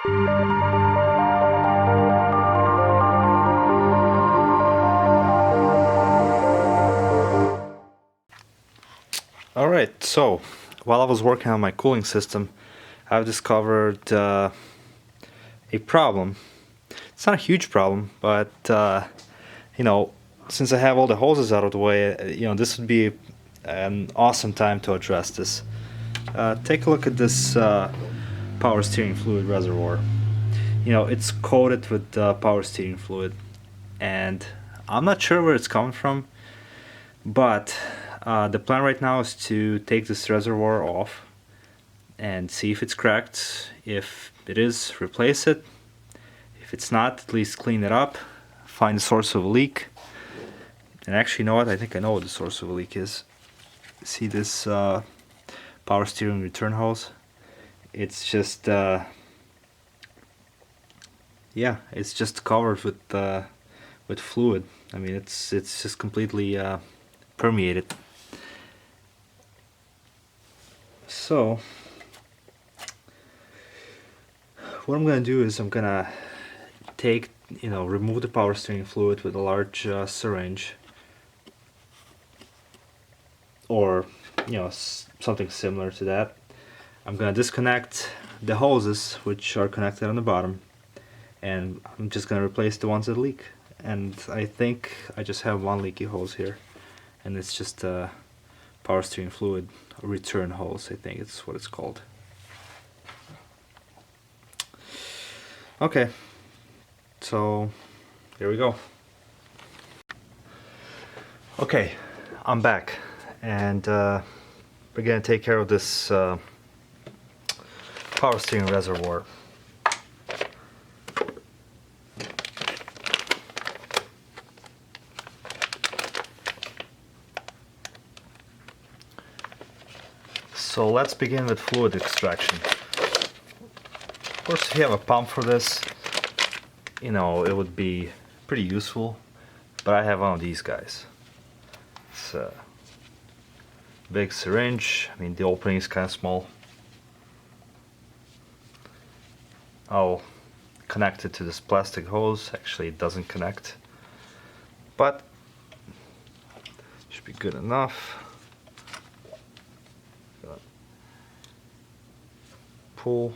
Alright, so while I was working on my cooling system, I've discovered a problem. It's not a huge problem, but you know, since I have all the hoses out of the way, this would be an awesome time to address this. Take a look at this power steering fluid reservoir. It's coated with power steering fluid, and I'm not sure where it's coming from, but the plan right now is to take this reservoir off and see if it's cracked. If it is, replace it. If it's not, at least clean it up, find the source of a leak. And actually, you know what? I think I know what the source of a leak is. See this power steering return hose? It's just, it's just covered with fluid. I mean, it's just completely permeated. So what I'm gonna do is I'm gonna take, remove the power steering fluid with a large syringe, or something similar to that. I'm gonna disconnect the hoses which are connected on the bottom, and I'm just gonna replace the ones that leak. And I think I just have one leaky hose here, and it's just a power steering fluid return hose. I think it's what it's called. Okay, so here we go. Okay, I'm back, and we're gonna take care of this power steering reservoir. So let's begin with fluid extraction. Of course, if you have a pump for this, it would be pretty useful, but I have one of these guys. It's a big syringe. I mean, the opening is kind of small. I'll connect it to this plastic hose. Actually, it doesn't connect, but should be good enough. Pull.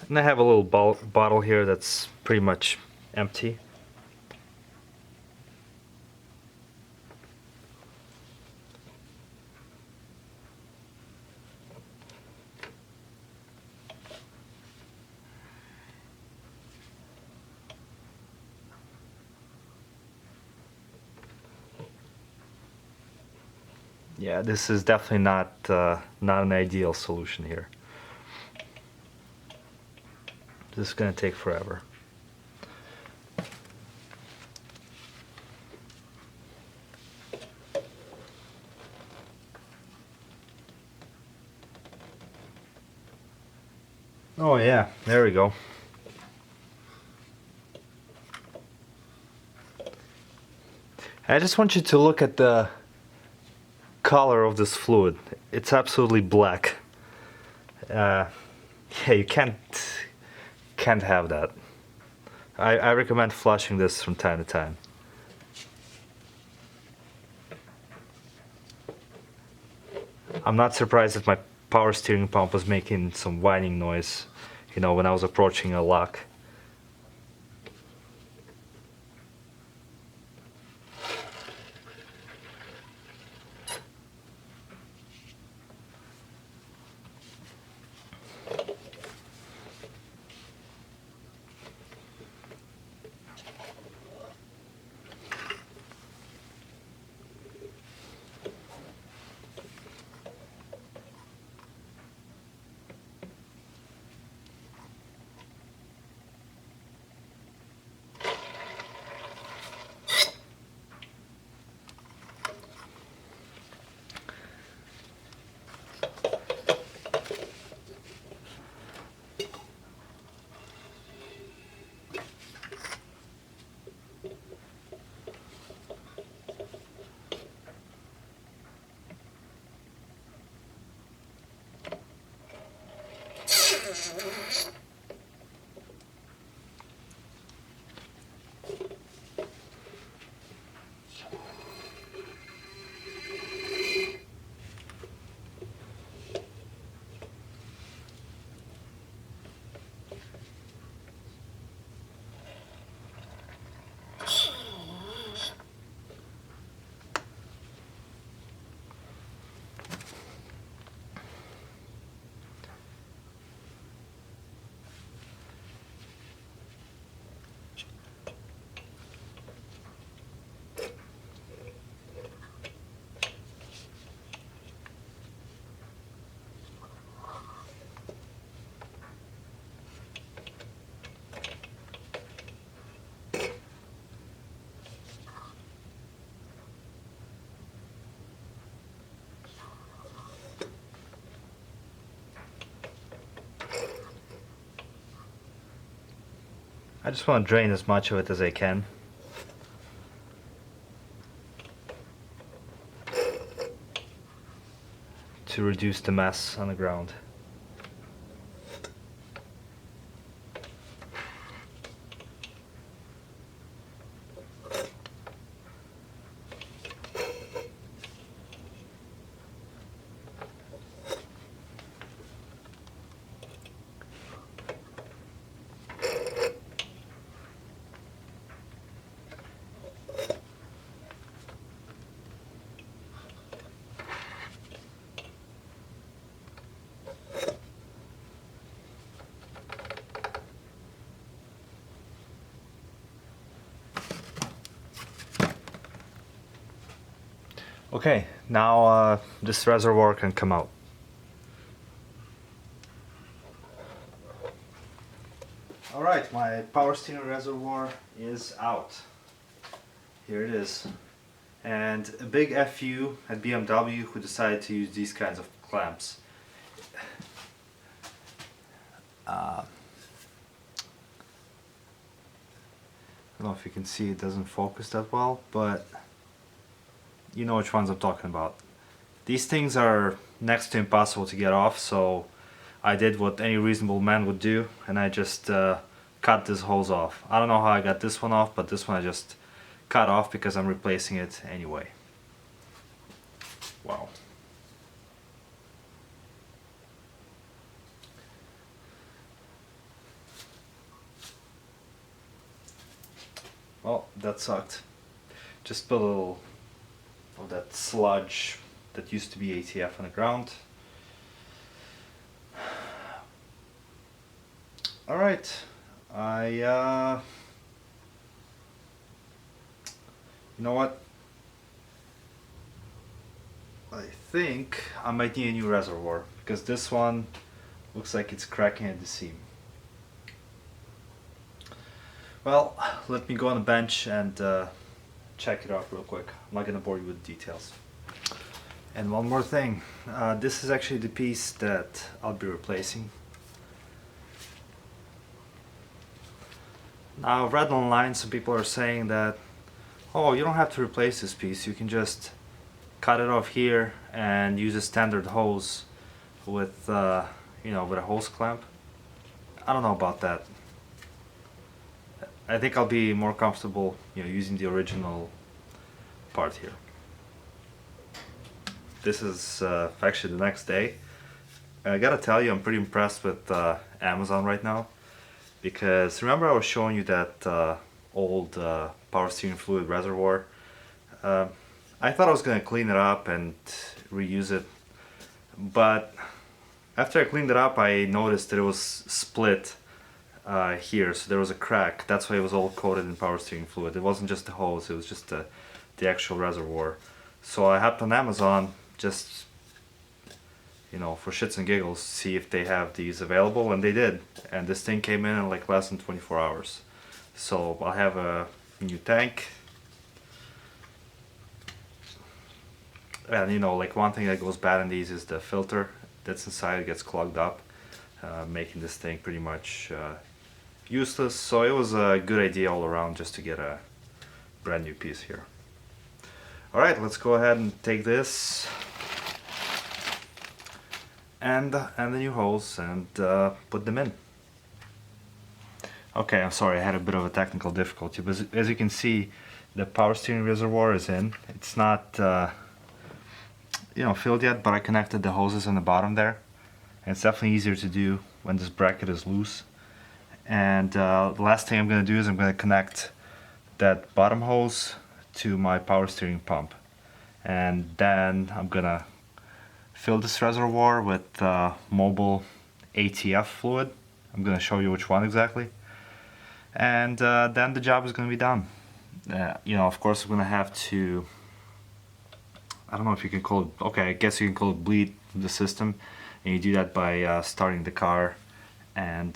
And I have a little bottle here that's pretty much empty. Yeah, this is definitely not an ideal solution here. This is going to take forever. Oh yeah, there we go. I just want you to look at the color of this fluid. It's absolutely black. Yeah, you can't have that. I recommend flushing this from time to time. I'm not surprised that my power steering pump was making some whining noise, when I was approaching a lock. I just want to drain as much of it as I can. To reduce the mess on the ground. Okay, now this reservoir can come out. Alright, my power steering reservoir is out. Here it is. And a big FU at BMW who decided to use these kinds of clamps. I don't know if you can see, it doesn't focus that well, but you know which ones I'm talking about. These things are next to impossible to get off, so I did what any reasonable man would do, and I just cut this hose off. I don't know how I got this one off, but this one I just cut off because I'm replacing it anyway. Wow. Well, that sucked. Just put a little of that sludge that used to be ATF on the ground. Alright, you know what? I think I might need a new reservoir because this one looks like it's cracking at the seam. Well, let me go on the bench and check it out real quick. I'm not gonna bore you with details. And one more thing, this is actually the piece that I'll be replacing. Now I've read online some people are saying that, oh, you don't have to replace this piece, you can just cut it off here and use a standard hose with you know, with a hose clamp. I don't know about that. I think I'll be more comfortable, you know, using the original part here. This is actually the next day. I gotta tell you, I'm pretty impressed with Amazon right now, because remember I was showing you that old power steering fluid reservoir. I thought I was gonna clean it up and reuse it, but after I cleaned it up I noticed that it was split here, so there was a crack. That's why it was all coated in power steering fluid. It wasn't just the hose, it was just the actual reservoir. So I hopped on Amazon just, you know, for shits and giggles, see if they have these available, and they did. And this thing came in like less than 24 hours. So I'll have a new tank. And you know, like one thing that goes bad in these is the filter that's inside gets clogged up, making this thing pretty much useless. So it was a good idea all around just to get a brand new piece here. Alright, let's go ahead and take this and the new hose and put them in. Okay, I'm sorry, I had a bit of a technical difficulty, but as you can see, the power steering reservoir is in. It's not filled yet, but I connected the hoses in the bottom there, and it's definitely easier to do when this bracket is loose. And the last thing I'm going to do is I'm going to connect that bottom hose to my power steering pump, and then I'm going to fill this reservoir with mobile ATF fluid. I'm going to show you which one exactly, and then the job is going to be done. Of course I'm going to have to, I don't know if you can call it, okay, I guess you can call it bleed the system, and you do that by starting the car and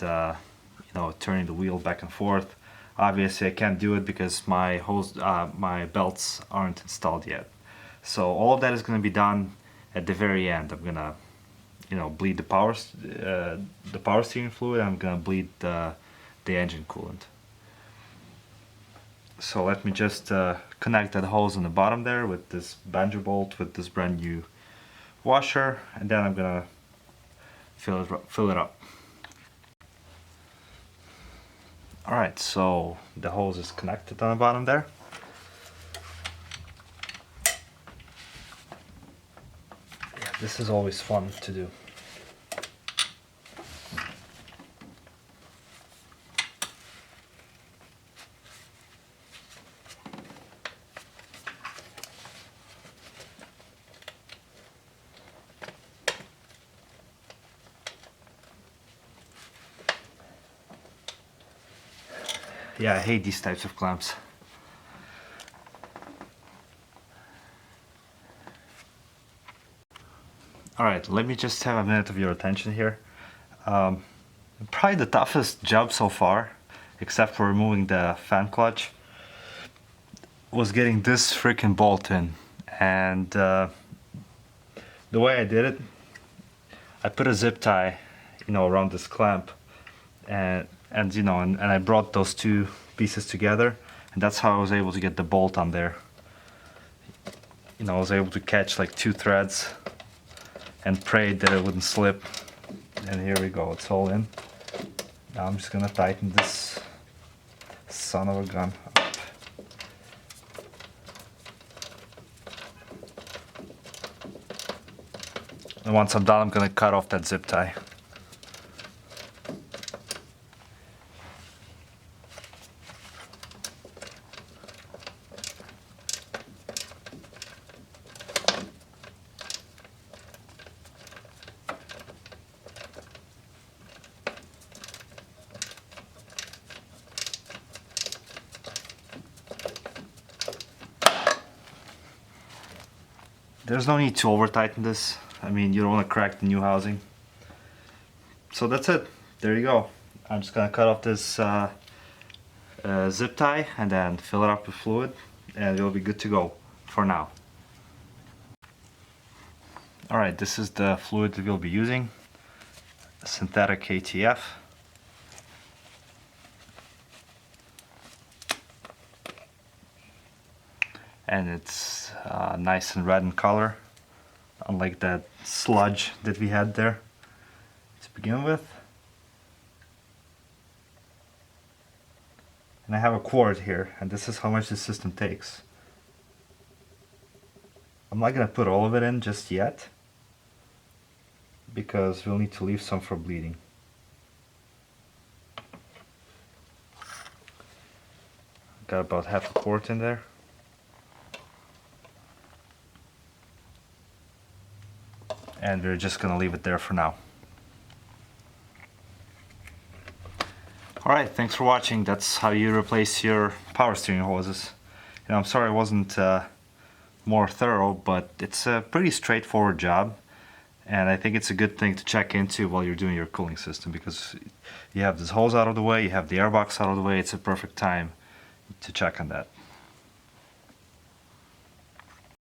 turning the wheel back and forth. Obviously I can't do it because my hose, my belts aren't installed yet. So all of that is going to be done at the very end. I'm gonna, bleed the power steering fluid. I'm gonna bleed the engine coolant. So let me just connect that hose on the bottom there with this banjo bolt with this brand new washer, and then I'm gonna fill it up. Alright, so the hose is connected on the bottom there. Yeah, this is always fun to do. Yeah, I hate these types of clamps. Alright, let me just have a minute of your attention here. Probably the toughest job so far, except for removing the fan clutch, was getting this freaking bolt in. And the way I did it, I put a zip tie, around this clamp, and I brought those two pieces together, and that's how I was able to get the bolt on there. I was able to catch like two threads and prayed that it wouldn't slip. And here we go, it's all in. Now I'm just gonna tighten this son of a gun up. And once I'm done, I'm gonna cut off that zip tie. There's no need to over tighten this. I mean, you don't want to crack the new housing. So that's it. There you go. I'm just gonna cut off this zip tie and then fill it up with fluid, and it'll be good to go for now. Alright, this is the fluid that we'll be using. Synthetic ATF. And it's nice and red in color, unlike that sludge that we had there to begin with. And I have a quart here, and this is how much this system takes. I'm not going to put all of it in just yet, because we'll need to leave some for bleeding. Got about half a quart in there. And we're just gonna leave it there for now. Alright, thanks for watching. That's how you replace your power steering hoses. I'm sorry I wasn't more thorough, but it's a pretty straightforward job, and I think it's a good thing to check into while you're doing your cooling system, because you have this hose out of the way, you have the airbox out of the way. It's a perfect time to check on that.